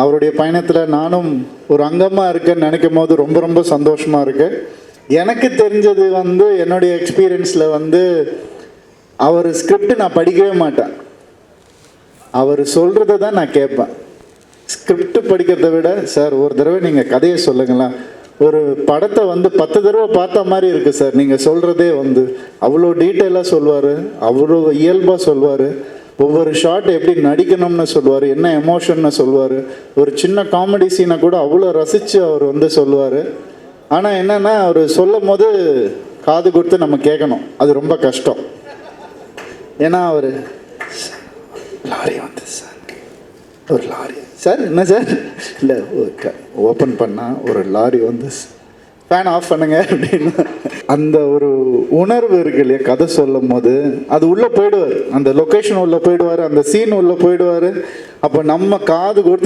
அவருடைய பயணத்தில் நானும் ஒரு அங்கமாக இருக்கேன்னு நினைக்கும் போது ரொம்ப ரொம்ப சந்தோஷமாக இருக்கு. எனக்கு தெரிஞ்சது வந்து என்னுடைய எக்ஸ்பீரியன்ஸில் வந்து அவர் ஸ்கிரிப்ட் நான் படிக்கவே மாட்டேன், அவர் சொல்கிறத தான் நான் கேட்பேன். ஸ்கிரிப்ட் படிக்கிறத விட சார் ஒரு தடவை நீங்கள் கதையை சொல்லுங்களேன், ஒரு படத்தை வந்து 10 தடவை பார்த்த மாதிரி இருக்குது சார், நீங்கள் சொல்கிறதே வந்து அவ்வளோ டீட்டெயிலாக சொல்வார், அவ்வளோ இயல்பாக சொல்வார், ஒவ்வொரு ஷாட் எப்படி நடிக்கணும்னு சொல்லுவார், என்ன எமோஷன்னு சொல்லுவார், ஒரு சின்ன காமெடி சீனை கூட அவ்வளோ ரசித்து அவர் வந்து சொல்லுவார். ஆனால் என்னென்னா அவர் சொல்லும் போது காது கொடுத்து நம்ம கேட்கணும், அது ரொம்ப கஷ்டம். ஏன்னா அவர் லாரி வந்து சார், ஒரு லாரி சார், என்ன சார், இல்லை ஓப்பன் பண்ணால் ஒரு லாரி வந்து ஃபேன் ஆஃப் பண்ணுங்க அப்படின்னு அந்த ஒரு உணர்வு இருக்கு இல்லையா, கதை சொல்லும் போது அது உள்ளே போயிடுவார், அந்த லொக்கேஷன் உள்ளே போயிடுவார், அந்த சீன் உள்ளே போயிடுவார். அப்போ நம்ம காது கொடுத்து